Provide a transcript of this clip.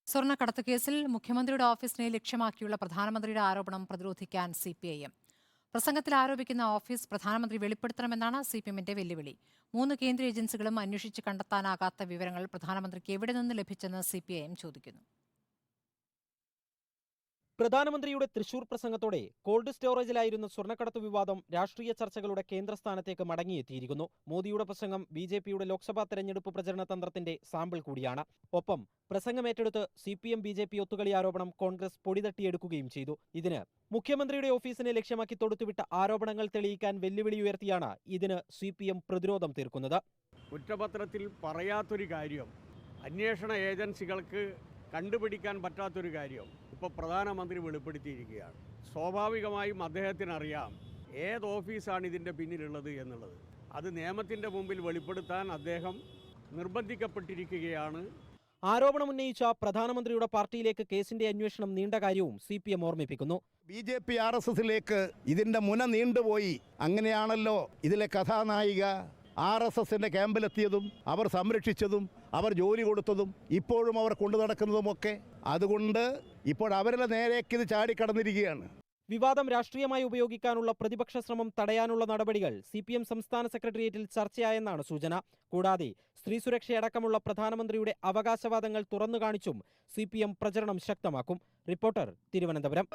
സ്വർണ്ണക്കടത്ത് കേസിൽ മുഖ്യമന്ത്രിയുടെ ഓഫീസിനെ ലക്ഷ്യമാക്കിയുള്ള പ്രധാനമന്ത്രിയുടെ ആരോപണം പ്രതിരോധിക്കാൻ സിപിഐഎം. പ്രസംഗത്തിൽ ആരോപിക്കുന്ന ഓഫീസ് പ്രധാനമന്ത്രി വെളിപ്പെടുത്തണമെന്നാണ് സിപിഎമ്മിന്റെ വെല്ലുവിളി. 3 കേന്ദ്ര ഏജൻസികളും അന്വേഷിച്ച് കണ്ടെത്താനാകാത്ത വിവരങ്ങൾ പ്രധാനമന്ത്രിക്ക് എവിടെ നിന്ന് ലഭിച്ചെന്ന് സിപിഐഎം ചോദിക്കുന്നു. പ്രധാനമന്ത്രിയുടെ തൃശൂർ പ്രസംഗത്തോടെ കോൾഡ് സ്റ്റോറേജിലായിരുന്ന സ്വർണ്ണക്കടത്ത് വിവാദം രാഷ്ട്രീയ ചർച്ചകളുടെ കേന്ദ്രസ്ഥാനത്തേക്ക് മടങ്ങിയെത്തിയിരിക്കുന്നു. മോദിയുടെ പ്രസംഗം ബിജെപിയുടെ ലോക്സഭാ തെരഞ്ഞെടുപ്പ് പ്രചരണ തന്ത്രത്തിന്റെ സാമ്പിൾ കൂടിയാണ്. ഒപ്പം പ്രസംഗമേറ്റെടുത്ത് സിപിഎം ബിജെപി ഒത്തുകളി ആരോപണം കോൺഗ്രസ് പൊടിതട്ടിയെടുക്കുകയും ചെയ്തു. ഇതിന് മുഖ്യമന്ത്രിയുടെ ഓഫീസിനെ ലക്ഷ്യമാക്കി തൊടുത്തുവിട്ട ആരോപണങ്ങൾ തെളിയിക്കാൻ വെല്ലുവിളി ഉയർത്തിയാണ് ഇതിന് സിപിഎം പ്രതിരോധം തീർക്കുന്നത്. കുറ്റപത്രത്തിൽ പറയാത്തൊരു കാര്യം, അന്വേഷണ ഏജൻസികൾക്ക് കണ്ടുപിടിക്കാൻ പറ്റാത്തൊരു കാര്യം ഇപ്പോൾ പ്രധാനമന്ത്രി വെളിപ്പെടുത്തിയിരിക്കുകയാണ്. സ്വാഭാവികമായും അദ്ദേഹത്തിനറിയാം ഏത് ഓഫീസാണ് ഇതിൻ്റെ പിന്നിലുള്ളത് എന്നുള്ളത്. അത് നിയമത്തിൻ്റെ മുമ്പിൽ വെളിപ്പെടുത്താൻ അദ്ദേഹം നിർബന്ധിക്കപ്പെട്ടിരിക്കുകയാണ്. ആരോപണം ഉന്നയിച്ച പ്രധാനമന്ത്രിയുടെ പാർട്ടിയിലേക്ക് കേസിന്റെ അന്വേഷണം നീണ്ട കാര്യവും സിപിഎം ഓർമ്മിപ്പിക്കുന്നു. ബിജെപി RSSലേക്ക് ഇതിന്റെ മുന നീണ്ടുപോയി. അങ്ങനെയാണല്ലോ ഇതിലെ കഥാനായിക RSSന്റെ ക്യാമ്പിലെത്തിയതും അവർ സംരക്ഷിച്ചതും അവർ ജോലി കൊടുത്തതും ഇപ്പോഴും അവർ കൊണ്ടു നടക്കുന്നതുമൊക്കെ. അതുകൊണ്ട് ഇപ്പോൾ അവരുടെ നേരേക്ക് ഇത് ചാടിക്കടന്നിരിക്കുകയാണ്. വിവാദം രാഷ്ട്രീയമായി ഉപയോഗിക്കാനുള്ള പ്രതിപക്ഷ ശ്രമം തടയാനുള്ള നടപടികൾ സിപിഎം സംസ്ഥാന സെക്രട്ടേറിയറ്റിൽ ചർച്ചയായെന്നാണ് സൂചന. കൂടാതെ സ്ത്രീ സുരക്ഷയടക്കമുള്ള പ്രധാനമന്ത്രിയുടെ അവകാശവാദങ്ങൾ തുറന്നു കാണിച്ചും സിപിഎം പ്രചരണം ശക്തമാക്കും. റിപ്പോർട്ടർ, തിരുവനന്തപുരം.